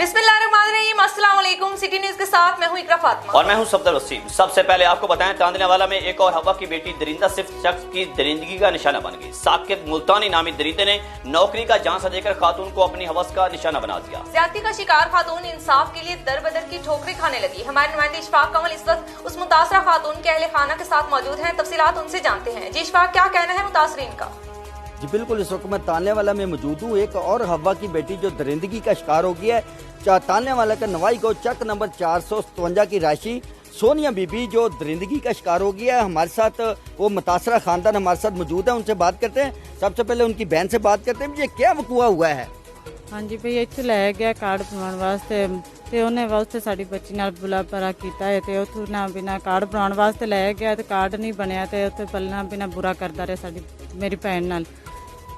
बिस्मिल्लाहिर्रहमानिर्रहीम, अस्सलाम वालेकुम। सिटी न्यूज़ के साथ मैं हूं इकरा फातिमा और मैं हूं सफदर वसीम। सबसे पहले आपको बताएं, तांदनेवाला में एक और हवा की बेटी दरिंदा सिर्फ शख्स की दरिंदगी का निशाना बन गई। साकिब मुल्तानी नामी दरिंदे ने नौकरी का झांसा देकर खातून को अपनी हवस का निशाना बना दिया। ज्यादती का शिकार खातून इंसाफ के लिए दर बदर की ठोकरें खाने लगी। हमारे नुमाइंदे इशफाक कमल इस वक्त उस मुतासरा खातून के अहले खाना के साथ मौजूद हैं। तफसीलात उनसे जानते हैं। जी इशफाक, क्या कहना है मुतासरीन का? जी बिल्कुल, इस वक्त मैं तानेवाला में मौजूद हूँ। एक और हवा की बेटी जो दरिंदगी का शिकार हो गया है, तानेवाला का नवाई को चक नंबर 457 की राशि सोनिया बीबी जो दरिंदगी का शिकार हो गया है। हमारे साथ वो मुतासरा खानदान हमारे साथ मौजूद है, उनसे बात करते हैं। सबसे पहले उनकी बहन से बात करते हैं, ये क्या वकूआ हुआ है? हाँ जी भई, इत्थे लै गया कार्ड बनवाउण वास्ते ते उन्हें वास्ते साडी बच्ची नाल बुला परा कीता है ते उत्थों ना बिना कार्ड बनवाउण वास्ते लै गया ते कार्ड नहीं बनया ते उत्थे पल्ला बिना बुरा करदा रहा साडी मेरी भैन नाल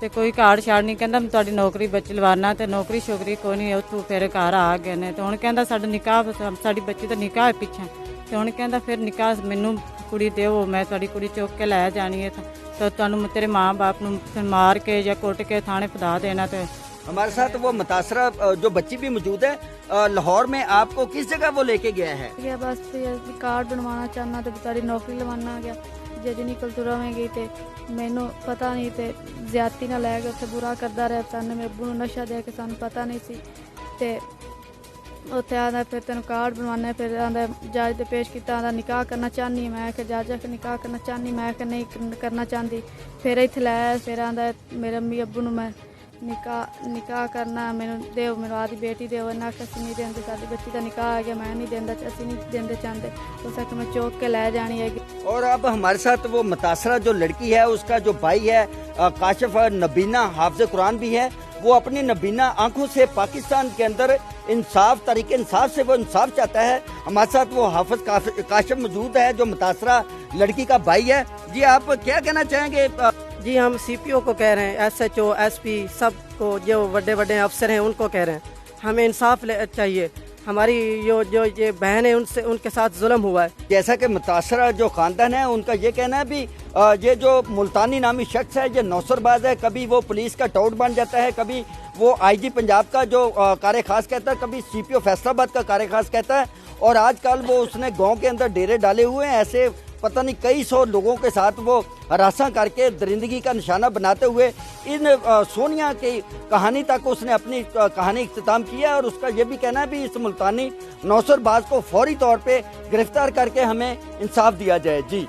ते कोई कार्ड शार्ड नहीं, कहंदा मैं तुहाडी नौकरी बच्ची लवाना ते नौकरी शोकरी कोई नहीं। उत्थों फिर घर आ गए ने ते हुण कहंदा साडा निकाह साडी बच्ची दा निकाह है पिछे ते हुण कहंदा फिर निकाह मैनू कुड़ी देओ, मैं तुहाडी कुड़ी चुक के लै जानी है तो तुहानू तेरे माँ बाप नू मार के या कुट के थाने फदा देना। ते हमारे साथ वो मुतासरा जो बच्ची भी मौजूद है। लाहौर में आपको किस जगह वो लेके गया है? गया बस कार्ड बनवाना चाहना तो बेचारी नौकरी लवाना गया जज निकल तुरा में गई थे मैनू पता नहीं थे ज्यादती ना लै गए, उत्थे बुरा करदा रहा। सानू मेरे अब्बू नू नशा दे के सानू पता नहीं सी ते उत्थे आंदा फिर तेन कार्ड बनवाने, फिर आंदा जज ते पेश किया, आंदा निकाह करना चाहनी। मैं आख्या जज आखे निकाह करना चाहनी, मैं आख्या नहीं करना चाहती। फिर इत्थे लाया, फिर आंदा मेरे अम्मी अब्बू नू मैं निकाह करना मैनू देओ, मेरी आदि बेटी देओ। इन्हें आख्या असीं नहीं देंदे, साडी बच्ची का निकाह आ गया, मैं नहीं देंदा, असीं नहीं देंदे चाहते। उस आख्या मैं चौक के लै जानी है। और अब हमारे साथ वो मुतासरा जो लड़की है, उसका जो भाई है काशिफ नबीना हाफिज कुरान भी है। वो अपनी नबीना आंखों से पाकिस्तान के अंदर इंसाफ तरीके इंसाफ से वो इंसाफ चाहता है। हमारे साथ वो हाफिज काशिफ मौजूद है जो मुतासरा लड़की का भाई है। जी आप क्या कहना चाहेंगे? जी हम सीपीओ को कह रहे हैं, एसएचओ एसपी सब को, जो बड़े बड़े अफसर हैं उनको कह रहे हैं हमें इंसाफ चाहिए। हमारी जो ये बहन है उनसे उनके साथ जुल्म हुआ है। जैसा कि मुतासरा जो खानदान है उनका ये कहना है भी ये जो मुल्तानी नामी शख्स है ये नौसरबाज है। कभी वो पुलिस का टाउट बन जाता है, कभी वो आईजी पंजाब का जो कार्य खास कहता है, कभी सीपीओ फैसलाबाद का कार्य खास कहता है। और आजकल वो उसने गांव के अंदर डेरे डाले हुए हैं। ऐसे पता नहीं कई सौ लोगों के साथ वो हरासा करके दरिंदगी का निशाना बनाते हुए इन सोनिया की कहानी तक उसने अपनी कहानी इख्तिताम किया। और उसका ये भी कहना है भी इस मुल्तानी नौसरबाज को फौरी तौर पे गिरफ्तार करके हमें इंसाफ दिया जाए। जी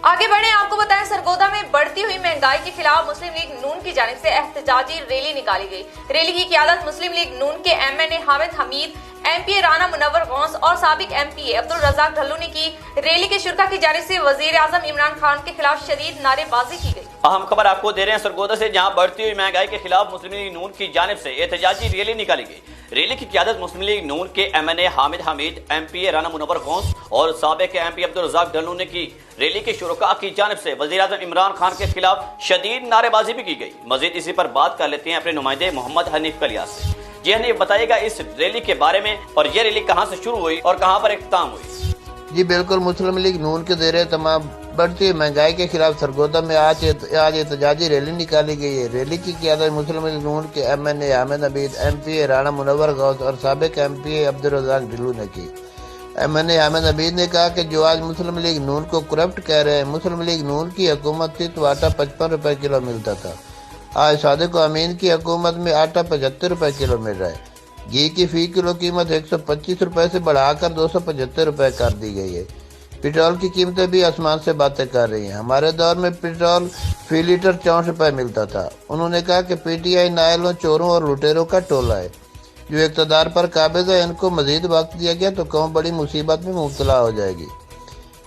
आगे बढ़े, आपको बताएं सरगोदा में बढ़ती हुई महंगाई के खिलाफ मुस्लिम लीग नून की जानिब से एहतजाजी रैली निकाली गई। रैली की क़ियादत मुस्लिम लीग नून के एमएनए हामिद हमीद, एमपीए राना मुनव्वर गौस और साबिक एमपीए अब्दुल रज़ाक ढल्लू ने की। रैली के शुरका की जानिब से वजीर आजम इमरान खान के खिलाफ शदीद नारेबाजी की गई। अहम खबर आपको दे रहे हैं सरगोदा से, जहां बढ़ती हुई महंगाई के खिलाफ मुस्लिम लीग नून की जानिब से एहतजाजी रैली निकाली गई। रैली की क़ियादत मुस्लिम लीग नून के एमएनए हामिद हमीद, एमपीए राना मुनव्वर गौस और साबिक एमपी अब्दुल रज़ाक ढल्लू ने की। रैली के शुरका की जानिब से वज़ीर आज़म इमरान खान के खिलाफ शदीद नारेबाजी भी की गई। मजीद इसी पर बात कर लेते हैं अपने नुमाइंदे मोहम्मद हनीफ कलिया से। जी हनीफ, बताइएगा इस रैली के बारे में और ये रैली कहाँ से शुरू हुई और कहाँ पर इख्तिताम हुई? जी बिल्कुल, मुस्लिम लीग नून के ज़रिए तमाम बढ़ती हुई महंगाई के खिलाफ सरगोदा में आज एहतजाजी रैली निकाली गई है। रैली की क़ियादत मुस्लिम लीग नून के एमएनए हामिद हमीद, एमपीए राना मुनव्वर गौस और साबिक एमपीए अब्दुल रज़ाक ढल्लू ने की। एमएनए हामिद हमीद ने कहा कि जो आज मुस्लिम लीग नून को करप्ट कह रहे हैं, मुस्लिम लीग नून की हुकूमत थी तो आटा 55 रुपए किलो मिलता था। आज सादिक अमीन की हुकूमत में आटा 75 रुपए किलो मिल रहा है। घी की फी किलो कीमत 125 रुपए से बढ़ाकर 275 रुपए कर दी गई है। पेट्रोल की कीमतें भी आसमान से बातें कर रही हैं। हमारे दौर में पेट्रोल फी लीटर 64 रुपए मिलता था। उन्होंने कहा कि पीटीआई नायलों, चोरों और लुटेरों का टोला है जो इक़्तिदार पर काबिज है। इनको मजीद वक्त दिया गया तो कौम बड़ी मुसीबत में मुब्तला हो जाएगी।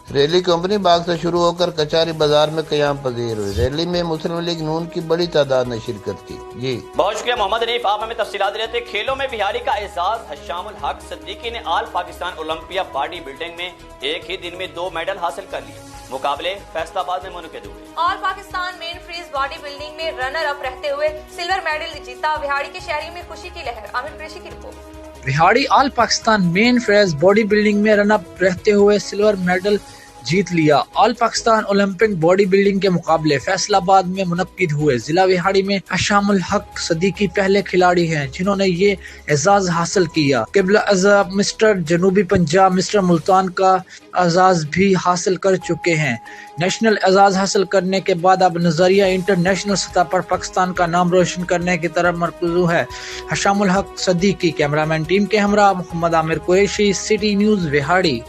रैली कंपनी बाग से शुरू होकर कचारी बाजार में क़याम पजीर हुई। रैली में मुस्लिम लीग नून की बड़ी तादाद ने शिरकत की। जी बहुत शुक्रिया मोहम्मद हनीफ, आप हमें तफसीलात देते। खेलों में बिहारी का एजाज हशामुल हक सिद्दीकी ने all Pakistan Olympia body building में एक ही दिन में 2 मेडल हासिल कर लिए। मुकाबले फैसलाबाद में मुनक़िद हुए। ऑल पाकिस्तान मेन फ्रीज बॉडी बिल्डिंग में रनर अप रहते हुए सिल्वर मेडल जीता। बिहारी के शहरियों में खुशी की लहर। आमिर कुरैशी की report. Bihari all Pakistan main phrase body building में रन अप रहते हुए सिल्वर मेडल जीत लिया। All Pakistan Olympic body building के मुकाबले फैसलाबाद में मुनक्किद हुए। जिला विहाड़ी में हशामुल हक सदीकी पहले खिलाड़ी हैं जिन्होंने ये एजाज हासिल किया। किबला अज़ब मिस्टर जनूबी पंजाब मिस्टर मुल्तान का एजाज भी हासिल कर चुके हैं। नेशनल एजाज हासिल करने के बाद अब नजरिया इंटरनेशनल सतह पर पाकिस्तान का नाम रोशन करने की तरफ मरकूज है। हशामुल हक सदीकी। कैमरामैन टीम के हमरा Mohammad Aamir Qureshi, city news Vehari.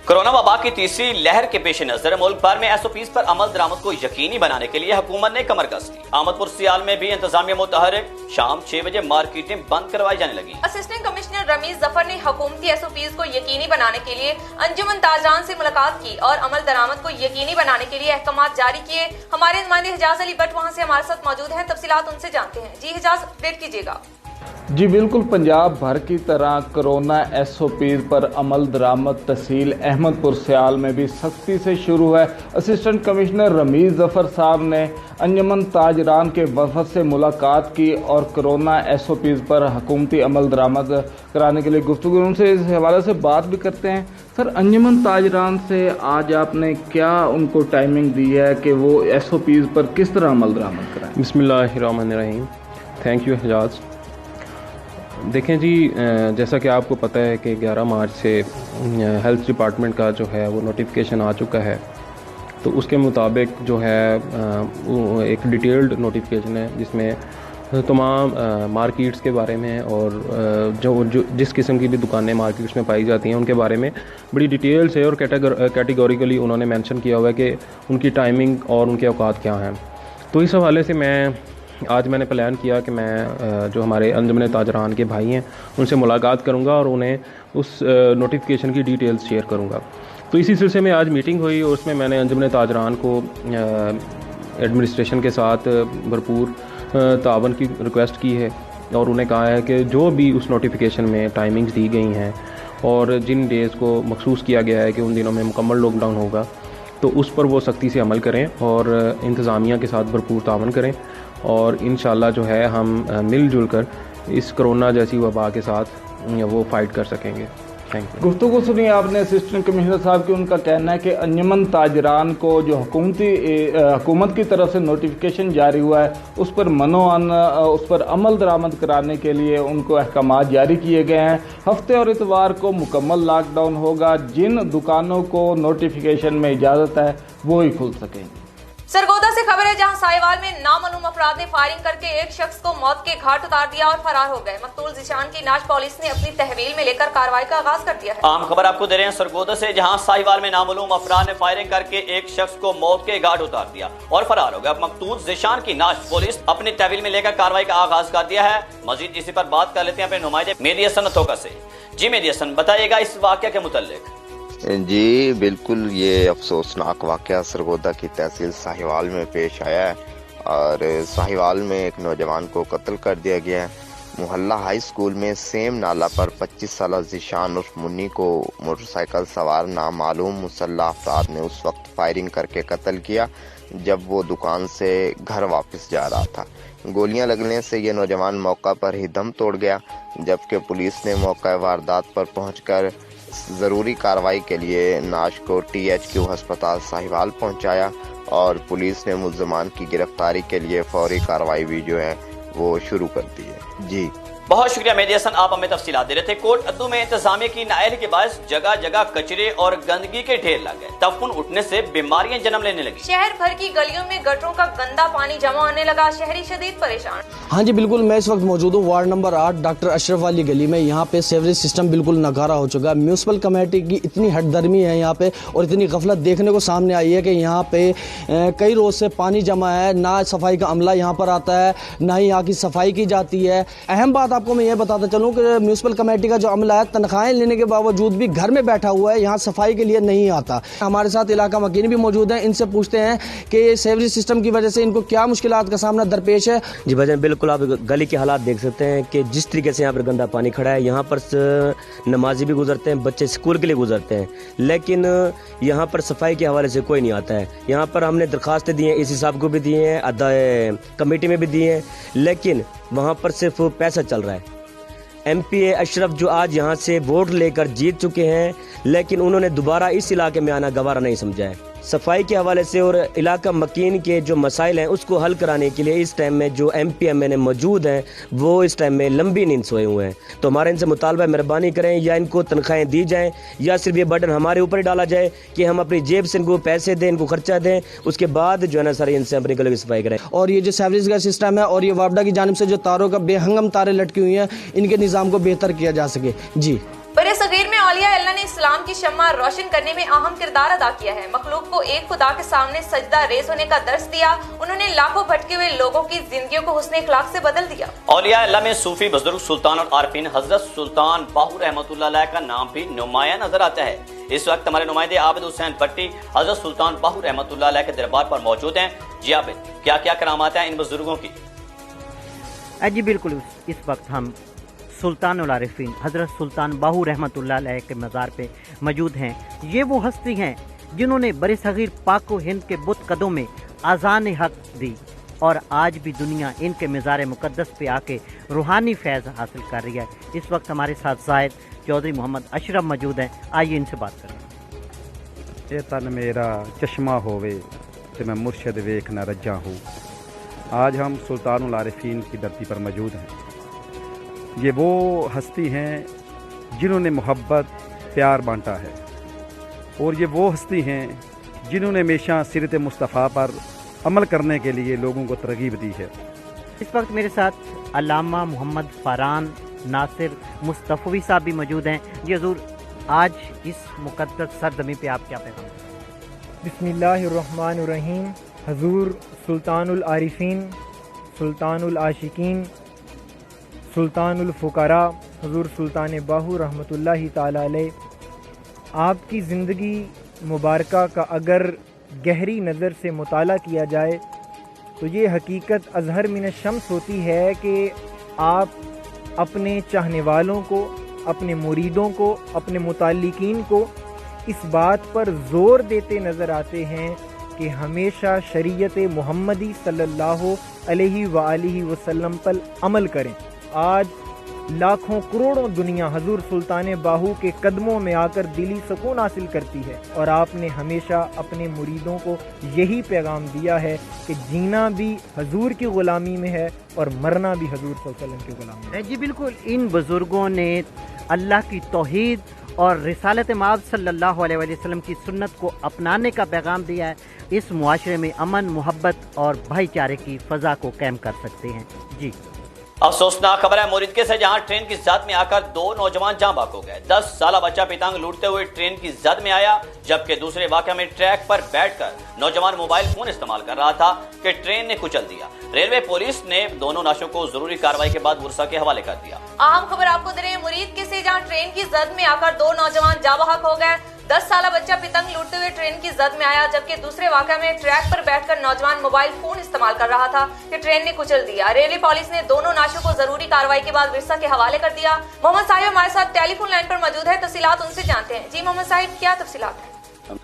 Corona वबा की तीसरी लहर के पेश नजर मुल्क भर में SOPs पर अमल दरामद को यकीनी बनाने के लिए हुकूमत ने कमर कस ली। अहमदपुर सियाल में भी इंतजामिया मुतहरिक, शाम 6 बजे मार्केटें बंद करवाई जाने लगी। असिस्टेंट कमिश्नर रमीज जफर ने हुकूमती SOPs को यकीनी बनाने के लिए अंजुमन ताजरान से मुलाकात की और अमल दरामद को यकीनी बनाने के लिए अहकामात जारी किए। हमारे नुमाइंदे हिजाज अली भट्ट वहाँ से हमारे साथ मौजूद हैं, तफसीलात उनसे जानते हैं। जी हिजाज, अपडेट कीजिएगा। जी बिल्कुल, पंजाब भर की तरह कोरोना SOPs पर अमल दरामद तहसील अहमदपुर सियाल में भी सख्ती से शुरू है। असिस्टेंट कमिश्नर रमीज जफर साहब ने अंजुमन ताजरान के वफद से मुलाकात की और कोरोना SOPs पर हुकूमती अमल दरामद कराने के लिए गुफ्तगू। उनसे इस हवाले से बात भी करते हैं। सर, अंजुमन ताजरान से आज आपने क्या उनको टाइमिंग दी है कि वो SOPs पर किस तरह अमल दरामद कराएं? बिस्मिल्लाहिर्रहमानिर्रहीम। Thank you हिजाज। देखें जी, जैसा कि आपको पता है कि 11 मार्च से हेल्थ डिपार्टमेंट का जो है वो नोटिफिकेशन आ चुका है, तो उसके मुताबिक जो है एक डिटेल्ड नोटिफिकेशन है जिसमें तमाम मार्केट्स के बारे में और जो जिस किस्म की भी दुकानें मार्केट्स में पाई जाती हैं उनके बारे में बड़ी डिटेल से और कैटेगोरिकली उन्होंने मेंशन किया हुआ है कि उनकी टाइमिंग और उनके औकात क्या हैं। तो इस हवाले से आज मैंने प्लान किया कि मैं जो हमारे अंजुमन ताजरान के भाई हैं उनसे मुलाकात करूंगा और उन्हें उस नोटिफिकेशन की डिटेल्स शेयर करूंगा। तो इसी सिलसिले में आज मीटिंग हुई और उसमें मैंने अंजुमन ताजरान को एडमिनिस्ट्रेशन के साथ भरपूर तावन की रिक्वेस्ट की है और उन्हें कहा है कि जो भी उस नोटिफिकेशन में टाइमिंग्स दी गई हैं और जिन डेज़ को मखसूस किया गया है कि उन दिनों में मुकम्मल लॉकडाउन होगा, तो उस पर वो सख्ती से अमल करें और इंतज़ामिया के साथ भरपूर तावन करें और इंशाल्लाह जो है हम मिलजुल कर इस कोरोना जैसी वबा के साथ वो फाइट कर सकेंगे। Thank you. गुफ्तगू सुनी आपने असिस्टेंट कमिश्नर साहब की। उनका कहना है कि अंजुमन ताजरान को जो हुकूमत की तरफ से नोटिफिकेशन जारी हुआ है उस पर उस पर अमल दरामद कराने के लिए उनको अहकामात जारी किए गए हैं। हफ्ते और इतवार को मुकम्मल लॉकडाउन होगा। जिन दुकानों को नोटिफिकेशन में इजाज़त है वो ही खुल सकेंगे। सरगोदा से खबर है, जहां साहिवाल में नामालूम अफराद ने फायरिंग करके एक शख्स को मौत के घाट उतार दिया और फरार हो गए। मकतूल ज़ीशान की नाश पुलिस ने अपनी तहवील में लेकर कार्रवाई का आगाज कर दिया है। आम खबर आपको दे रहे हैं सरगोदा से, जहां साहिवाल में नामालूम अफराद ने फायरिंग करके एक शख्स को मौत के घाट उतार दिया और फरार हो गया। मकतूल ज़ीशान की नाश पुलिस अपनी तहवील में लेकर कार्रवाई का आगाज कर दिया है। मजीद इसी पर बात कर लेते हैं अपने नुमाइंदे मेहदी हसन अथोका से। जी मेहदी हसन, बताइएगा इस वाक़या के मुतल्लिक। जी बिल्कुल, ये अफसोसनाक वाक़या सरगोदा की तहसील साहिवाल में पेश आया है और साहिवाल में एक नौजवान को कत्ल कर दिया गया है। मोहल्ला हाई स्कूल में सेम नाला पर 25 साल ज़ीशान उर्फ मुन्नी को मोटरसाइकिल सवार नामालूम मुसल्लह अफराद ने उस वक्त फायरिंग करके कत्ल किया जब वो दुकान से घर वापस जा रहा था। गोलियां लगने से ये नौजवान मौका पर ही दम तोड़ गया, जबकि पुलिस ने मौका वारदात पर पहुंचकर ज़रूरी कार्रवाई के लिए नाश को THQ अस्पताल साहिवाल पहुंचाया और पुलिस ने मुल्ज़मान की गिरफ्तारी के लिए फौरी कार्रवाई भी जो है वो शुरू कर दी है। जी बहुत शुक्रिया मेहदी हसन, आप हमें तफसीलात दे रहे थे। कोट अद्दू में इंतजामिया की नाअहली के बायस जगह जगह कचरे और गंदगी के ढेर लग गए। तफून उठने से बीमारियां जन्म लेने लगी। शहर भर की गलियों में गटरों का गंदा पानी जमा होने लगा, शहरी शदीद परेशान। हाँ जी बिल्कुल, मैं इस वक्त मौजूद हूँ वार्ड नंबर 8 डॉक्टर अशरफ वाली गली में। यहाँ पे सीवरेज सिस्टम बिल्कुल नकारा हो चुका है। म्यूनसिपल कमेटी की इतनी हटदर्मी है यहाँ पे और इतनी गफलत देखने को सामने आई है कि यहाँ पे कई रोज से पानी जमा है, ना सफाई का अमला यहाँ पर आता है, ना ही यहाँ की सफाई की जाती है। अहम बात आपको मैं ये बताता चलूँ कि म्यूनसिपल कमेटी का जो अमला है तनख्वाहें लेने के बावजूद भी घर में बैठा हुआ है, यहाँ सफाई के लिए नहीं आता। हमारे साथ इलाका मकीन भी मौजूद है, इनसे पूछते हैं कि सीवरेज सिस्टम की वजह से इनको क्या मुश्किलात का सामना दरपेश है। जी भाईजान, बिल्कुल आप गली के हालात देख सकते हैं कि जिस तरीके से यहाँ पर गंदा पानी खड़ा है। यहाँ पर नमाजी भी गुजरते हैं, बच्चे स्कूल के लिए गुजरते हैं, लेकिन यहाँ पर सफाई के हवाले से कोई नहीं आता है। यहाँ पर हमने दरखास्तें दी हैं, एसी साहब को भी दिए हैं, कमेटी में भी दिए हैं, लेकिन वहाँ पर सिर्फ पैसा चल रहा है। MPA اشرف جو آج یہاں سے ووٹ لے کر جیت چکے ہیں، لیکن انہوں نے دوبارہ اس علاقے میں آنا گوارا نہیں سمجھا ہے۔ صفائی کے حوالے سے اور علاقہ مکین کے جو مسائل ہیں اس کو حل کرانے کے لیے اس ٹائم میں جو MP MNA موجود ہیں وہ اس ٹائم میں لمبی نیند سوئے ہوئے ہیں۔ تو ہمارا ان سے مطالبہ ہے مہربانی کریں، یا ان کو تنخواہیں دی جائیں یا صرف یہ برڈن ہمارے اوپر ہی ڈالا جائے کہ ہم اپنی جیب سے ان کو پیسے دیں، ان کو خرچہ دیں، اس کے بعد جو ہے نا سر ان سے اپنی گلے کی صفائی کریں۔ اور یہ جو سیوریج کا سسٹم ہے اور یہ وابڈا کی جانب سے جو تاروں کا بے ہنگم تاریں لٹکی ہوئی ہیں، ان کے نظام کو بہتر کیا جا سکے۔ جی برِ صغیر میں اولیاء اللہ نے اسلام کی شمع روشن کرنے میں اہم کردار ادا کیا ہے۔ مخلوق کو ایک خدا کے سامنے سجدہ ریز ہونے کا درس دیا۔ انہوں نے لاکھوں بھٹکے ہوئے لوگوں کی زندگیوں کو حسن اخلاق سے بدل دیا۔ اولیاء اللہ میں صوفی بزرگ سلطان اور عارفین حضرت سلطان باہو رحمۃ اللہ علیہ کا نام بھی نمایاں نظر آتا ہے۔ اس وقت ہمارے نمائندے عابد حسین بٹی حضرت سلطان باہو رحمۃ اللہ علیہ کے دربار پر موجود ہیں۔ جی عابد، کیا کیا کرامات ہیں ان بزرگوں کی؟ جی بالکل، اس وقت ہم سلطان العارفین حضرت سلطان باہو رحمۃ اللہ علیہ کے مزار پہ موجود ہیں۔ یہ وہ ہستی ہیں جنہوں نے بر صغیر پاک و ہند کے بت قدوں میں اذان حق دی، اور آج بھی دنیا ان کے مزار مقدس پہ آ کے روحانی فیض حاصل کر رہی ہے۔ اس وقت ہمارے ساتھ زائد چودھری محمد اشرف موجود ہیں، آئیے ان سے بات کریں۔ اے تن میرا چشمہ ہووے تے میں مرشد ویکھ نہ رجا ہوں۔ آج ہم سلطان العارفین کی دھرتی پر موجود ہیں۔ یہ وہ ہستی ہیں جنہوں نے محبت پیار بانٹا ہے، اور یہ وہ ہستی ہیں جنہوں نے ہمیشہ سیرت مصطفیٰ پر عمل کرنے کے لیے لوگوں کو ترغیب دی ہے۔ اس وقت میرے ساتھ علامہ محمد فاران ناصر مصطفی صاحب بھی موجود ہیں۔ جی حضور، آج اس مقدس سرزمین پہ آپ کیا پیغام ہیں؟ بسم اللہ الرحمن الرحیم۔ حضور سلطان العارفین، سلطان العاشقین، سلطان الفقراء حضور سلطان باہو رحمۃ اللہ تعالی علیہ، آپ کی زندگی مبارکہ کا اگر گہری نظر سے مطالعہ کیا جائے تو یہ حقیقت اظہر من الشمس ہوتی ہے کہ آپ اپنے چاہنے والوں کو، اپنے مریدوں کو، اپنے متعلقین کو اس بات پر زور دیتے نظر آتے ہیں کہ ہمیشہ شریعت محمدی صلی اللہ علیہ وآلہ وسلم پر عمل کریں۔ آج لاکھوں کروڑوں دنیا حضور سلطان باہو کے قدموں میں آ کر دلی سکون حاصل کرتی ہے، اور آپ نے ہمیشہ اپنے مریدوں کو یہی پیغام دیا ہے کہ جینا بھی حضور کی غلامی میں ہے اور مرنا بھی حضور صلی اللہ علیہ وسلم کی غلامی میں ہے۔ جی بالکل، ان بزرگوں نے اللہ کی توحید اور رسالت مآب صلی اللہ علیہ وسلم کی سنت کو اپنانے کا پیغام دیا ہے۔ اس معاشرے میں امن، محبت اور بھائی چارے کی فضا کو قائم کر سکتے ہیں۔ جی افسوسناک خبر ہے موریدکے سے، جہاں ٹرین کی زد میں آ کر 2 نوجوان جاں بحق ہو گئے۔ 10 سالہ بچہ پتنگ لوٹتے ہوئے ٹرین کی زد میں آیا، جبکہ دوسرے واقعہ میں ٹریک پر بیٹھ کر نوجوان موبائل فون استعمال کر رہا تھا کہ ٹرین نے کچل دیا۔ ریلوے پولیس نے دونوں لاشوں کو ضروری کارروائی کے بعد ورثہ کے حوالے کر دیا۔ اہم خبر آپ کو دے رہے ہیں موریدکے سے، جہاں ٹرین کی زد میں آ کر 2 نوجوان جاں بحق ہو گئے۔ 10 سالہ بچہ پتنگ لوٹتے ہوئے ٹرین کی زد میں آیا، جبکہ دوسرے واقعہ میں ٹریک پر بیٹھ کر نوجوان موبائل فون استعمال کر رہا تھا کہ ٹرین نے کچل دیا۔ ریلوے پولیس نے دونوں لاشوں کو ضروری کارروائی کے بعد ورثہ کے حوالے کر دیا۔ محمد صاحب ہمارے ساتھ ٹیلی فون لائن پر موجود ہے، تفصیلات ان سے جانتے ہیں۔ جی محمد صاحب، کیا تفصیلات ہیں؟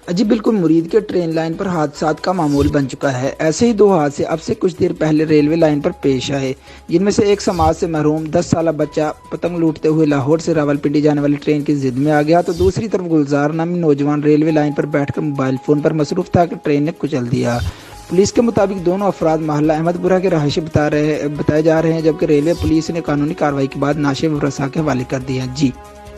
جی بالکل، مرید کے ٹرین لائن پر حادثات کا معمول بن چکا ہے۔ ایسے ہی 2 حادثے اب سے کچھ دیر پہلے ریلوے لائن پر پیش آئے، جن میں سے ایک سماج سے محروم 10 سالہ بچہ پتنگ لوٹتے ہوئے لاہور سے راولپنڈی جانے والی ٹرین کی زد میں آ گیا، تو دوسری طرف گلزار نامی نوجوان ریلوے لائن پر بیٹھ کر موبائل فون پر مصروف تھا کہ ٹرین نے کچل دیا۔ پولیس کے مطابق دونوں افراد محلہ احمد پورہ کے رہائشی بتائے جا رہے ہیں، جبکہ ریلوے پولیس نے قانونی کارروائی کے بعد ناشے ورثاء کے حوالے کر دیا۔ جی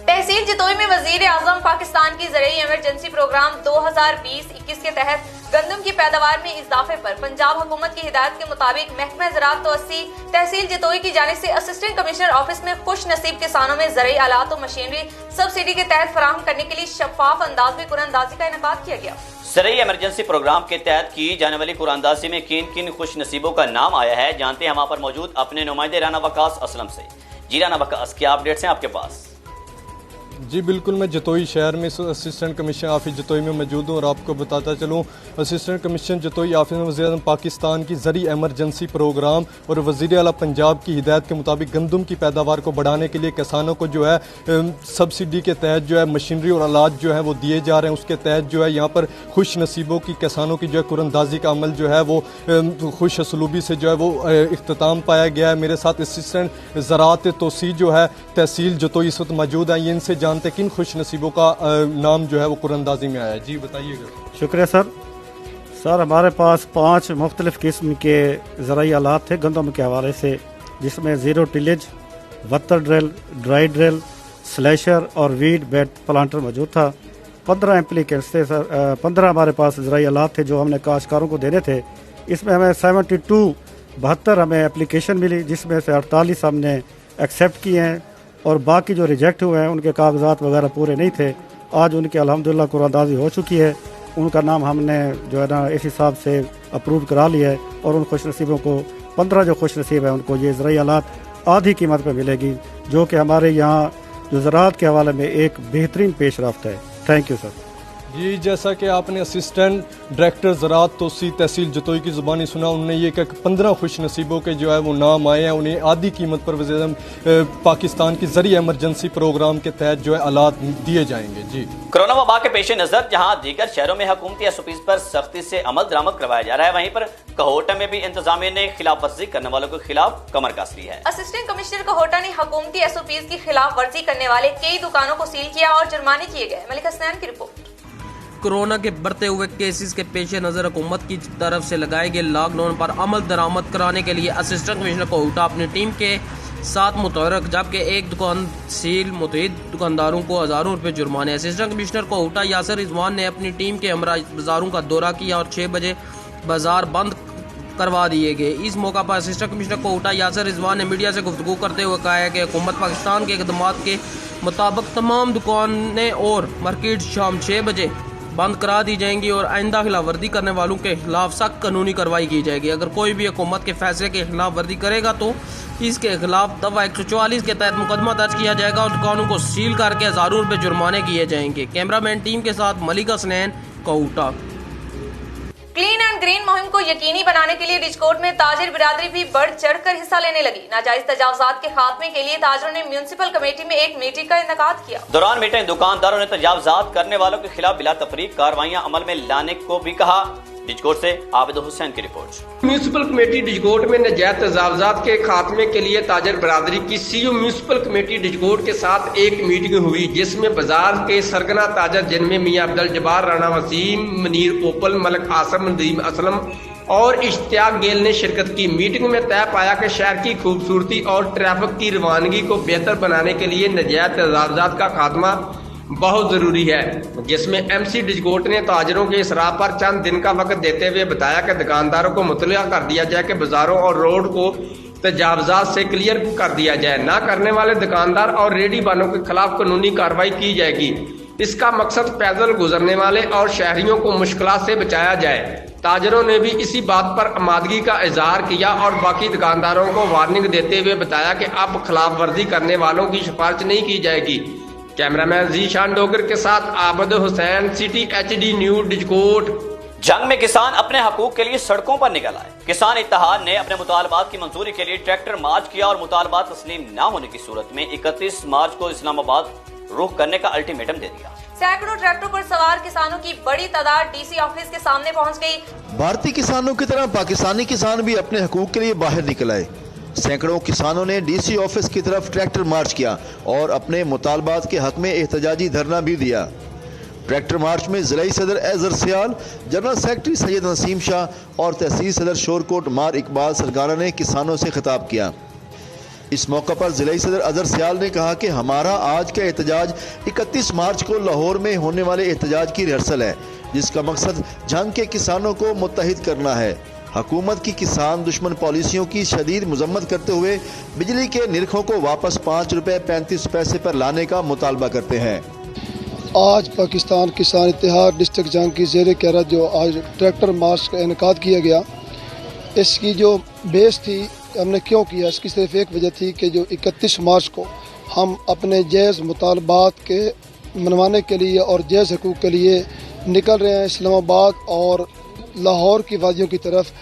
تحصیل جتوئی میں وزیر اعظم پاکستان کی زرعی ایمرجنسی پروگرام 2020-21 کے تحت گندم کی پیداوار میں اضافے پر پنجاب حکومت کی ہدایت کے مطابق محکمہ زراعت توسیع تحصیل جتوئی کی جانب سے اسسٹنٹ کمشنر آفس میں خوش نصیب کسانوں میں زرعی آلات و مشینری سبسڈی کے تحت فراہم کرنے کے لیے شفاف انداز میں قرعہ اندازی کا انعقاد کیا گیا۔ زرعی ایمرجنسی پروگرام کے تحت کی جانے والی قرعہ اندازی میں کن خوش نصیبوں کا نام آیا ہے، جانتے ہیں ہم وہاں پر موجود اپنے نمائندے رانا وقاص اسلم سے۔ جی رانا وقاص، کیا اپڈیٹس ہیں آپ کے پاس؟ जी बिल्कुल, मैं जतोई शहर में असिस्टेंट कमिश्नर ऑफिस जतोई में मौजूद हूँ और आपको बताता चलूँ असिस्टेंट कमिश्नर जतोई ऑफिस में वज़ीर-ए-आज़म पाकिस्तान की ज़री एमरजेंसी प्रोग्राम और वज़ीर आला पंजाब की हिदायत के मुताबिक गंदम की पैदावार को बढ़ाने के लिए किसानों को जो है सब्सिडी के तहत जो है मशीनरी और आलात जो है वो दिए जा रहे हैं। उसके तहत जो है यहाँ पर खुश नसीबों की किसानों की जो है कुरंदाजी का अमल जो है वो खुश असलूबी से जो है वो इख्तिताम पाया गया है। मेरे साथ असिस्टेंट ज़राअत तोसी जो है तहसील जतोई इस वक्त मौजूद हैं। ये इनसे जानते किन खुश नसीबों का नाम जो है वो कुरंदाजी में आया है। जी बताइएगा। शुक्रिया सर, हमारे पास 5 मुख्तलिफ़ किस्म के ज़राई आलात थे गंदम के हवाले से, जिसमें ज़ीरो टिलेज, वत्तर ड्रिल, ड्राई ड्रिल, स्लैशर और वीड बेड प्लांटर मौजूद था। 15 एप्लीकेंट्स थे सर, 15 हमारे पास ज़राई आलात थे जो हमने काश्तकारों को देने थे। इसमें हमें 72 हमें एप्लीकेशन मिली, जिसमें से 48 हमने एक्सेप्ट किए हैं और बाकी जो रिजेक्ट हुए हैं उनके कागजात वगैरह पूरे नहीं थे। आज उनकी अल्हम्दुलिल्लाह कुरानदाजी हो चुकी है। उनका नाम हमने जो है ना इस हिसाब से अप्रूव करा लिया है और उन खुश नसीबों को 15 जो खुश नसीब है उनको ये ज़राई आलात आधी कीमत पर मिलेगी, जो कि हमारे यहाँ जो ज़राअत के हवाले में एक बेहतरीन पेशरफ्त है। Thank you sir. जी जैसा कि आपने असिस्टेंट डायरेक्टर ज़राअत तोसी तहसील जतोई की ज़ुबानी सुना, उन्होंने ये कि 15 खुश नसीबों के जो है वो नाम आए हैं, उन्हें आधी कीमत पर वज़ीर-ए-आज़म पाकिस्तान की ज़री एमरजेंसी प्रोग्राम के तहत जो है आलात दिए जाएंगे। जी कोरोना वबा के पेश नज़र जहां दीगर शहरों में हुकूमती SOPs पर सख्ती से अमल दरामद करवाया जा रहा है, वहीं पर कहोटा में भी इंतजामिया ने खिलाफ वर्जी करने वालों के खिलाफ कमर कस ली है। असिस्टेंट कमिश्नर कहोटा ने हुकूमती SOPs की खिलाफ वर्जी करने वाले कई दुकानों को सील किया और जुर्माने किए गए। मलिक हसनैन की रिपोर्ट। कोरोना के बढ़ते हुए केसेस के पेश नज़र हुकूमत की तरफ से लगाए गए लॉकडाउन पर अमल दरामद कराने के लिए असिस्टेंट कमिश्नर कोटा अपनी टीम के साथ मुतहरक, जबकि एक दुकान सील, मुतअद्दिद दुकानदारों को हज़ारों रुपए जुर्माने। असिस्टेंट कमिश्नर कोटा यासर रिजवान ने अपनी टीम के हमरा बाजारों का दौरा किया और 6 बजे बाजार बंद करवा दिए गए। इस मौका पर असिस्टेंट कमिश्नर कोटा यासर रिजवान ने मीडिया से गुफ्तगू करते हुए कहा है कि हुकूमत पाकिस्तान के इक़दामात के मुताबिक तमाम दुकानें और मार्केट शाम 6 बजे बंद करा दी जाएंगी और आइंदा खिलाफ वर्दी करने वालों के खिलाफ सख्त कानूनी कार्रवाई की जाएगी। अगर कोई भी हुकूमत के फैसले के खिलाफ वर्दी करेगा तो इसके खिलाफ दफा 144 के तहत मुकदमा दर्ज किया जाएगा और दुकानों को सील करके हज़ारों रुपए जुर्माने किए जाएंगे। कैमरामैन टीम के साथ Malik Hasnain, Kota. Clean and green मुहिम को यकीनी बनाने के लिए रिजकोट में ताजिर बिरादरी भी बढ़ चढ़ कर हिस्सा लेने लगी। नाजायज तजावजात के खात्मे के लिए ताजरों ने म्यूनिसिपल कमेटी में एक मीटिंग का इनेकाद किया। दौरान मीटिंग दुकानदारों ने तजावजात करने वालों के खिलाफ बिला तफरीक कार्रवाइयां अमल में लाने को भी कहा। डिजकोट से आबिद हुसैन की रिपोर्ट। म्यूनिसिपल कमेटी डिजकोट में नाजायज तजावजात के खात्मे के लिए ताजर बरादरी की सीओ म्यूनिसिपल कमेटी डिजकोट के साथ एक मीटिंग हुई, जिसमें बाजार के सरगना ताजर जिनमें मियां अब्दुल जब्बार, राणा वसीम, मनीर पोपल, मलिक आसम, नदीम असलम और इश्तियाक गेल ने शिरकत की। मीटिंग में तय पाया कि शहर की खूबसूरती और ट्रैफिक की रवानगी को बेहतर बनाने के लिए नाजायज तजावजात का खात्मा बहुत जरूरी है, जिसमें MC डिजकोट ने ताजरों के इसराफ पर चंद दिन का वक्त देते हुए बताया कि दुकानदारों को मुतलया कर दिया जाए कि बाजारों और रोड को तजावजात से क्लियर कर दिया जाए। ना करने वाले दुकानदार और रेडी वालों के खिलाफ कानूनी कार्रवाई की जाएगी। इसका मकसद पैदल गुजरने वाले और शहरियों को मुश्किलात से बचाया जाए। ताजरों ने भी इसी बात पर आमादगी का इजहार किया और बाकी दुकानदारों को वार्निंग देते हुए बताया कि अब खिलाफ वर्जी करने वालों की सिफारिश नहीं की जाएगी। कैमरामैन जीशान डोगर के साथ Abid Hussain, city HD news, Dijkot. जंग में किसान अपने हकूक के लिए सड़कों पर निकल आए। किसान इत्तेहाद ने अपने मुतालबात की मंजूरी के लिए ट्रैक्टर मार्च किया और मुतालबात तस्लीम न होने की सूरत में 31 मार्च को इस्लामाबाद रुख करने का अल्टीमेटम दे दिया। सैकड़ों ट्रैक्टरों पर सवार किसानों की बड़ी तादाद DC ऑफिस के सामने पहुंच गई। भारतीय किसानों की तरह पाकिस्तानी किसान भी अपने हकूक के लिए बाहर निकल आए। सैकड़ों किसानों ने DC ऑफिस की तरफ ट्रैक्टर मार्च किया और अपने मुतालबात के हक में एहतजाजी धरना भी दिया। ट्रैक्टर मार्च में जिला सदर एजर सियाल, जनरल सेक्रेटरी सैयद नसीम शाह और तहसील सदर शोरकोट मार इकबाल सरकारा ने किसानों से खिताब किया। इस मौका पर जिला सदर अजहर सियाल ने कहा कि हमारा आज का एहतजाज 31 मार्च को लाहौर में होने वाले एहतजाज की रिहर्सल है, जिसका मकसद जंग के किसानों को मुत्तहिद करना है। हुकूमत की किसान दुश्मन पॉलिसियों की शदीद मजम्मत करते हुए बिजली के निरखों को वापस 5 रुपये 35 पैसे पर लाने का मुतालबा करते हैं। आज पाकिस्तान किसान इत्तेहाद डिस्ट्रिक्ट जंग की ज़ेर क़यादत जो आज ट्रैक्टर मार्च का इनेकाद किया गया, इसकी जो बेस थी हमने क्यों किया, इसकी सिर्फ एक वजह थी कि जो 31 मार्च को हम अपने जायज़ मुतालबात के मनवाने के लिए और जायज़ हकूक़ के लिए निकल रहे हैं इस्लामाबाद और लाहौर की वादियों की तरफ।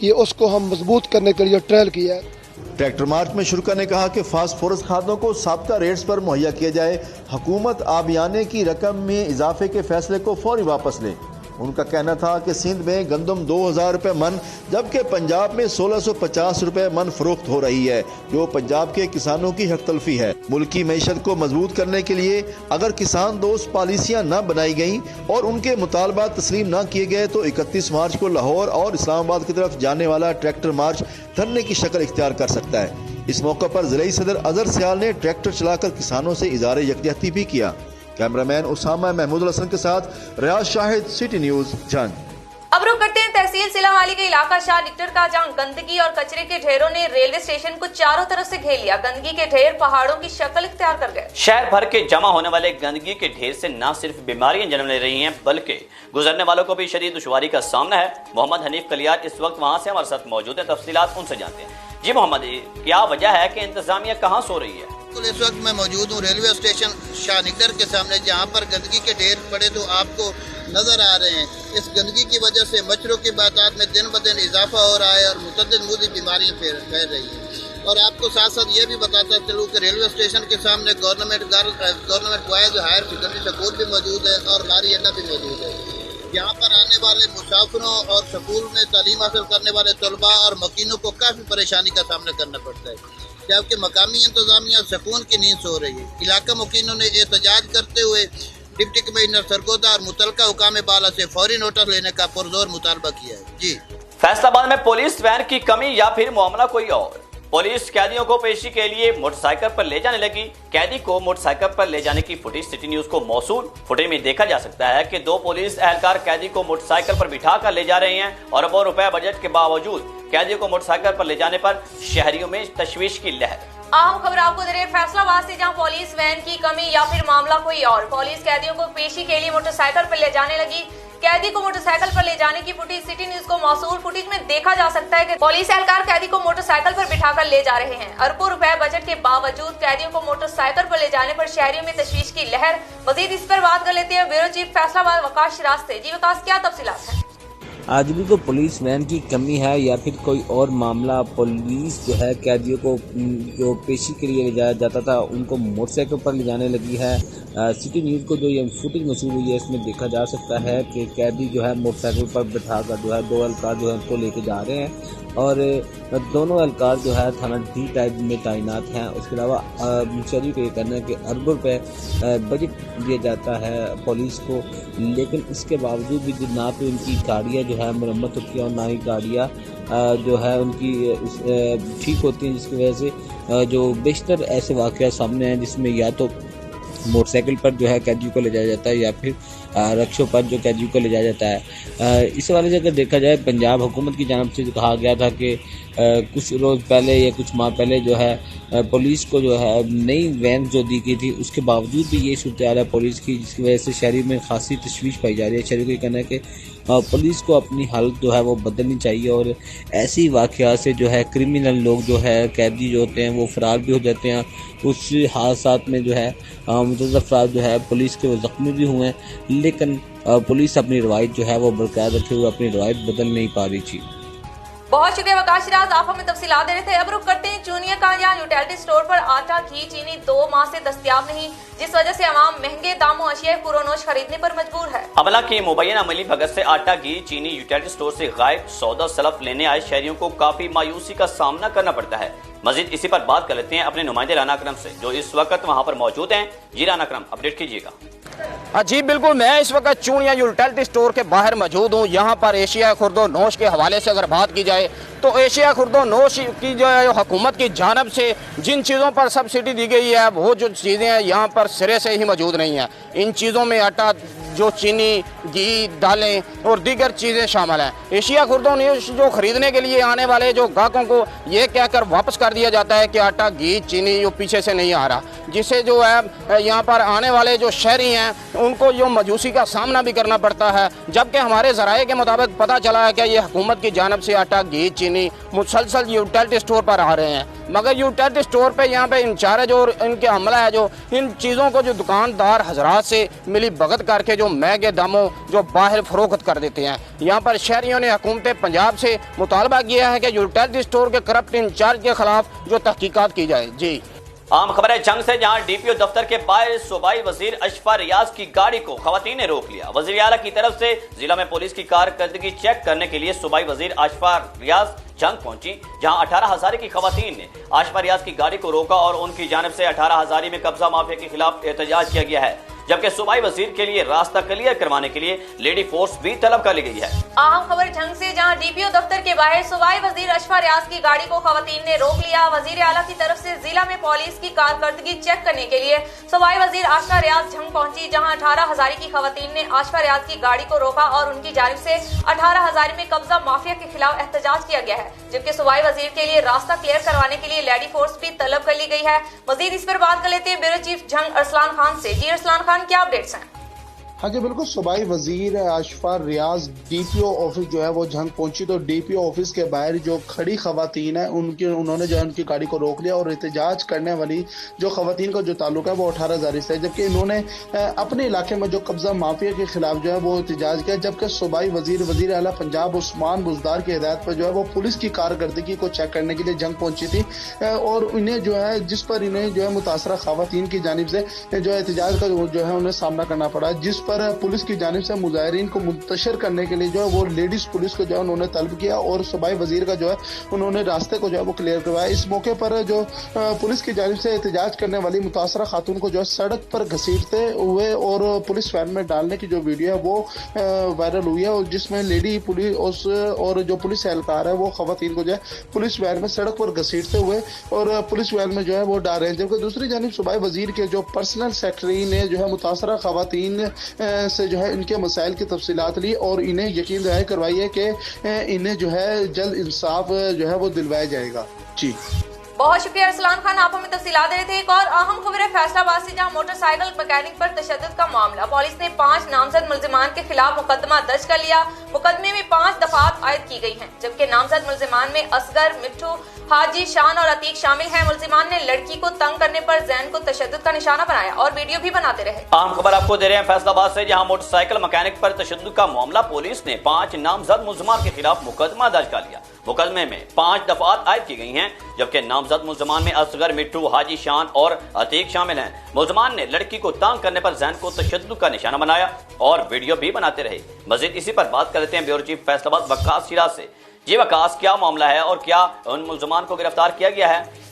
ये उसको हम मजबूत करने के लिए ट्रायल किया है। ट्रैक्टर मार्च में शुरा ने कहा कि फास्फोरस खादों को साब्ता रेट्स पर मुहैया किया जाए, हुकूमत आबियाने की रकम में इजाफे के फैसले को फौरी वापस ले। उनका कहना था कि सिंध में गंदम 2000 रुपये मन जबकि पंजाब में 1650 रुपये मन फरोख्त हो रही है, जो पंजाब के किसानों की हक तलफी है। मुल्की मईशत को मजबूत करने के लिए अगर किसान दोस्त पॉलिसियां न बनाई गईं और उनके मुतालबात तस्लीम न किए गए तो 31 मार्च को लाहौर और इस्लामाबाद की तरफ जाने वाला ट्रैक्टर मार्च धरने की शक्ल इख्तियार कर सकता है। इस मौके पर ज़िला सदर अजहर सियाल ने ट्रैक्टर चलाकर किसानों से इज़हार यकजहती भी किया। कैमरामैन उसामा महमूद हसन के साथ रियाज शाहिद, सिटी न्यूज़, जंग। अब रुक करते हैं तहसील सिलावाली के इलाका शाह निकटर का, जहां गंदगी और कचरे के ढेरों ने रेलवे स्टेशन को चारों तरफ से घेर लिया। गंदगी के ढेर पहाड़ों की शक्ल इख्तियार कर गए। शहर भर के जमा होने वाले गंदगी के ढेर से न सिर्फ बीमारियां जन्म ले रही हैं बल्कि गुजरने वालों को भी शदीद दुश्वारी का सामना है। मोहम्मद हनीफ कलियार इस वक्त वहां से हमारे साथ मौजूद है, तफसीलात उनसे जानते हैं। जी मोहम्मद, क्या वजह है कि इंतजामिया कहाँ सो रही है? इस वक्त मैं मौजूद हूँ रेलवे स्टेशन शाहनिकर के सामने, जहाँ पर गंदगी के ढेर पड़े तो आपको नजर आ रहे हैं। इस गंदगी की वजह से मच्छरों की तादाद में दिन ब दिन इजाफा हो रहा है और मुतअद्दिद मुख्तलिफ बीमारियाँ फैल रही हैं। और आपको साथ साथ ये भी बताता चलूँ कि रेलवे स्टेशन के सामने government boys higher secondary school भी मौजूद है और लारी अड्डा भी मौजूद है। यहाँ पर आने वाले मुसाफिरों और स्कूल में तालीम हासिल करने वाले तलबा और मकीनों को काफ़ी परेशानी का सामना करना पड़ता है, जबकि मकामी इंतजामिया सुकून की नींद सो रही है। इलाका मुकीनों ने एहतजाज करते हुए डिप्टी कमिश्नर सरगोदा और मुतलका हुकाम बाला से फौरी नोटिस लेने का पुरजोर मुतालबा किया है। जी, फैसलाबाद में पुलिस वैन की कमी या फिर मामला कोई और? पुलिस कैदियों को पेशी के लिए मोटरसाइकिल पर ले जाने लगी। कैदी को मोटरसाइकिल पर ले जाने की फुटेज सिटी न्यूज को मौसूल। फुटेज में देखा जा सकता है कि दो पुलिस एहलकार कैदी को मोटरसाइकिल पर बिठा कर ले जा रहे हैं और अरबों रुपए बजट के बावजूद कैदियों को मोटरसाइकिल पर ले जाने पर शहरियों में तशवीश की लहर। अहम खबर आपको दे रहे फैसलाबाद से, जहां पुलिस वैन की कमी या फिर मामला कोई और। पुलिस कैदियों को पेशी के लिए मोटरसाइकिल पर ले जाने लगी। कैदी को मोटरसाइकिल पर ले जाने की फुटेज सिटी न्यूज को मौसूल। फुटेज में देखा जा सकता है कि पुलिस एहलकार कैदी को मोटरसाइकिल पर बिठाकर ले जा रहे हैं। अरबों रुपए बजट के बावजूद कैदियों को मोटरसाइकिल पर ले जाने पर शहरियों में तशवीश की लहर। मजीद इस पर बात कर लेते हैं ब्यूरो चीफ फैसलाबाद वकास शिराज से। जी वकास, क्या तफसीलात है? आज भी को पुलिस वैन की कमी है या फिर कोई और मामला? पुलिस जो है कैदियों को जो पेशी के लिए ले जाया जाता था उनको मोटरसाइकिल पर ले जाने लगी है। सिटी न्यूज़ को जो ये फुटेज मौसूल हुई है इसमें देखा जा सकता है कि कैदी जो है मोटरसाइकिल पर बिठा कर जो है दो एहलकार जो है उनको लेके जा रहे हैं और दोनों एहलकार जो है थाना डी टाइप में तैनात हैं। उसके अलावा शहरी को ये कहना है कि अरबों रुपये बजट दिया जाता है पुलिस को, लेकिन इसके बावजूद भी ना तो उनकी गाड़ियाँ जो है मरम्मत होती है और ना ही गाड़ियाँ जो है उनकी ठीक होती हैं, जिसकी वजह से जो बेशतर ऐसे वाक़या सामने हैं जिसमें या तो मोटरसाइकिल पर जो है कैदियों को ले जाया जाता है या फिर रक्षों पर जो कैदियों को ले जाया जाता है। इस वाले से अगर देखा जाए पंजाब हुकूमत की जानिब से कहा गया था कि कुछ रोज़ पहले या कुछ माह पहले जो है पुलिस को जो है नई वैन जो दी गई थी उसके बावजूद भी ये सूरत हाल है पुलिस की, जिसकी वजह से शहरी में खासी तशवीश पाई जा रही है। शहरी को ये कहना है कि पुलिस को अपनी हालत जो है वो बदलनी चाहिए और ऐसी वाक़यात से जो है क्रिमिनल लोग जो है कैदी जो होते हैं वो फरार भी हो जाते हैं। उस हादसात में जो है मुतअद्दिद अफराद जो है पुलिस के वो ज़ख्मी भी हुए हैं, लेकिन पुलिस अपनी रवायत जो है वो बरकरार रखे हुए अपनी रवायत बदल नहीं पा रही थी। बहुत शुक्रिया वकास शिराज, आप हमें तफसीलात दे रहे थे। अब रुक करते हैं चूनिया का, जहाँ यूटिलिटी स्टोर पर आटा, घी, चीनी 2 माह से दस्तयाब नहीं, जिस वजह से आवाम महंगे दामों अशिया पुरोनोश खरीदने पर मजबूर है। अमला की मुबैना अमली भगत से आटा, घी, चीनी यूटिलिटी स्टोर से गायब, सौदा सलफ लेने आए शहरियों को काफी मायूसी का सामना करना पड़ता है। मजीद इसी पर बात कर लेते हैं अपने नुमाइंदे राना अकरम से, जो इस वक्त वहाँ पर मौजूद हैं। जी राना अकरम, अपडेट कीजिएगा। जी बिल्कुल, मैं इस वक्त चूनिया यूटिलिटी स्टोर के बाहर मौजूद हूँ। यहाँ पर एशिया खुर्दो नोश के हवाले से अगर बात की जाए तो एशिया खुर्दो नोश की जो है हुकूमत की जानब से जिन चीज़ों पर सब्सिडी दी गई है वो जो चीज़ें हैं यहाँ पर सिरे से ही मौजूद नहीं हैं। इन चीज़ों में आटा जो चीनी, घी, दालें और दीगर चीज़ें शामिल हैं। एशिया खुर्दो न्यूज़ जो खरीदने के लिए आने वाले जो ग्राहकों को ये कहकर वापस कर दिया जाता है कि आटा, घी, चीनी जो पीछे से नहीं आ रहा, जिससे जो है यहाँ पर आने वाले जो शहरी हैं उनको जो मजूसी का सामना भी करना पड़ता है। जबकि हमारे ज़राए के मुताबिक पता चला है कि ये हुकूमत की जानिब से आटा, घी, चीनी मुसलसल यूटिलिटी स्टोर पर आ रहे हैं, मगर यूटिलिटी स्टोर पे यहाँ पे इंचार्ज और इनके अमला है जो इन चीज़ों को जो दुकानदार हजरात से मिली भगत करके जो महंगे दामों जो बाहर फरोख्त कर देते हैं। यहाँ पर शहरियों ने हुकूमत पंजाब से मुतालबा किया है कि यूटिलिटी स्टोर के करप्ट इंचार्ज के खिलाफ जो तहकीकात की जाए। जी आम खबर है जंग से, जहां डीपीओ दफ्तर के बाहर सूबाई वजीर अशफा रियाज की गाड़ी को खवातीन ने रोक लिया। वजीर आला की तरफ से जिला में पुलिस की कारकर्दगी चेक करने के लिए सूबाई वजीर अशफा रियाज जंग पहुंची, जहां 18 हजारी की खवातीन ने अशफा रियाज की गाड़ी को रोका और उनकी जानिब से 18 हजारी में कब्जा माफिया के खिलाफ एहतजाज किया गया है, जबकि सूबाई वजीर के लिए रास्ता क्लियर करवाने के लिए लेडी फोर्स भी तलब कर ली गई है। अहम खबर जंग से, जहां डीपीओ दफ्तर के बाहर सूबाई वजीर अशफा रियाज की गाड़ी को खवातीन ने रोक लिया। वजीर आला की तरफ से जिला में पुलिस की कारकर्दगी चेक करने के लिए सूबाई वजीर अशफा रियाज जंग पहुंची, जहां 18 हजारी की खवातीन ने अशफा रियाज की गाड़ी को रोका और उनकी जानिब से 18 हजारी में कब्जा माफिया के खिलाफ एहतजाज किया गया है, जबकि सूबाई वजीर के लिए रास्ता क्लियर करवाने के लिए लेडी फोर्स भी तलब कर ली गई है। मजीद इस पर बात कर लेते हैं ब्यूरो चीफ जंग अरसलान खान से। जी अरसलान खान, क्या अपडेट्स हैं? हाँ जी बिल्कुल, सूबाई वजीर अशफा रियाज डीपीओ ऑफिस जो है वो जंग पहुंची, तो डीपीओ ऑफिस के बाहर जो खड़ी खवातीन है उन्होंने जो है उनकी गाड़ी को रोक लिया और एहतजाज करने वाली जो खवातीन का जो ताल्लुक है वो 18 हजारी से, जबकि इन्होंने अपने इलाके में जो कब्जा माफिया के खिलाफ जो है वो एहतजाज किया। जबकि सूबाई वजीर आला पंजाब उस्मान बुजदार की हिदायत पर जो है वो पुलिस की कारकर्दगी को चेक करने के लिए जंग पहुंची थी और इन्हें जो है जिस पर इन्हें जो है मुतासरा खवातीन की जानिब से जो एहतजाज का जो है उन्हें सामना करना पड़ा, जिस पर पुलिस की जानिब से मुजाहिरीन को मुंतशिर करने के लिए जो है वो लेडीज पुलिस को जो है उन्होंने तलब किया और सूबाई वजीर का जो है उन्होंने रास्ते को जो है वो क्लियर करवाया। इस मौके पर जो पुलिस की जानिब से एहतजाज करने वाली मुतासरा खातून को जो है सड़क पर घसीटते हुए और पुलिस वैन में डालने की जो वीडियो है वो वायरल हुई है और जिसमें लेडी पुलिस और जो पुलिस एहलकार है वो खवातीन को जो है पुलिस वैन में सड़क पर घसीटते हुए और पुलिस वैन में जो है वो डाल रहे हैं। जबकि दूसरी जानिब सूबाई वजीर के जो पर्सनल सेक्रेटरी ने जो है मुतासरा खवातीन से जो है इनके मसाइल की तफसीलात ली और इन्हें यकीन दहाई करवाई है कि इन्हें जो है जल्द इंसाफ जो है वो दिलवाया जाएगा। जी बहुत शुक्रिया अरसलान खान, आप हमें तफसीलात दे रहे थे। एक और अहम खबर है फैसलाबाद से, जहां मोटरसाइकिल मैकेनिक पर तशद्दुद का मामला। पुलिस ने 5 नामजद मुल्जिमान के खिलाफ मुकदमा दर्ज कर लिया। मुकदमे में 5 दफात आयद की गई हैं, जबकि नामजद मुल्जिमान में असगर, मिट्ठू, हाजी शान और अतीक शामिल हैं। मुल्जिमान ने लड़की को तंग करने पर जैन को तशद्दुद का निशाना बनाया और वीडियो भी बनाते रहे। आम खबर आपको दे रहे हैं फैसलाबाद से, जहां मोटरसाइकिल मैकेनिक पर तशद्दुद का मामला। पुलिस ने 5 नामजद मुल्जिमान के खिलाफ मुकदमा दर्ज कर लिया। मुकदमे में 5 दफात आयद की गई हैं, जबकि नामजद मुल्जिमान में असगर, मिट्टू, हाजी शान और अतीक शामिल हैं। मुल्जिमान ने लड़की को तंग करने पर जैन को तशद्दुद का निशाना बनाया और वीडियो भी बनाते रहे। मजीद इसी पर बात करते हैं ब्यूरो चीफ फैसलाबाद वक्कास सिराज से। जी वक्कास, क्या मामला है और क्या उन मुल्जिमान को गिरफ्तार किया गया है?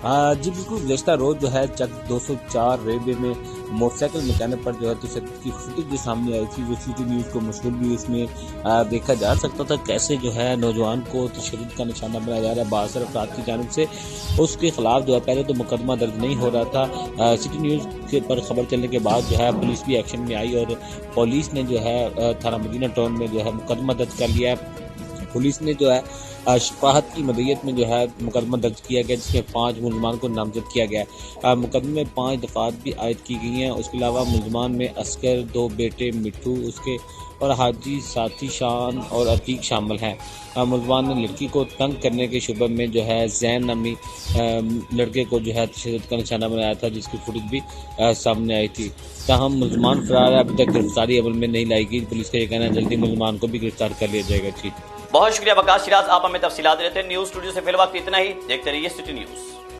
जी बिल्कुल, गुज़श्ता रोज जो है चक 204 रेलवे में मोटरसाइकिल मैकेनिक पर जो है तशद्दुद की फुटेज जो सामने आई थी, वो सिटी न्यूज़ को मशहूर भी इसमें देखा जा सकता था कैसे जो है नौजवान को तशद्दुद का निशाना बनाया जा रहा है बासर अफराद की जानिब से। उसके खिलाफ जो है पहले तो मुकदमा दर्ज नहीं हो रहा था। सिटी न्यूज़ के पर खबर चलने के बाद जो है पुलिस भी एक्शन में आई और पुलिस ने जो है थाना मदीना टाउन में जो है मुकदमा दर्ज कर लिया है। पुलिस ने जो है शफाहत की मदयत में जो है मुकदमा दर्ज किया गया, जिसमें 5 मुल्जिमान को नामजद किया गया। मुकदमे में 5 दफात भी आयद की गई हैं। उसके अलावा मुल्जिमान में असगर, 2 बेटे मिट्ठू उसके और हाजी, साथी शान और अतीक शामिल हैं। मुल्जिमान ने लड़की को तंग करने के शुबे में जो है जैन नामी लड़के को जो है तशद्दुद का निशाना बनाया था, जिसकी फुटेज भी सामने आई थी। ताहम मुल्जिमान फरार है, अभी तक गिरफ्तारी अमल में नहीं लाई गई। पुलिस का ये कहना है जल्दी मुल्जिमान को भी गिरफ्तार कर लिया जाएगा। जी बहुत शुक्रिया वक्कास सिराज, आप हमें तफसीलात देते हैं। न्यूज़ स्टूडियो से फिल वक्त इतना ही। देखते रहिए सिटी न्यूज़।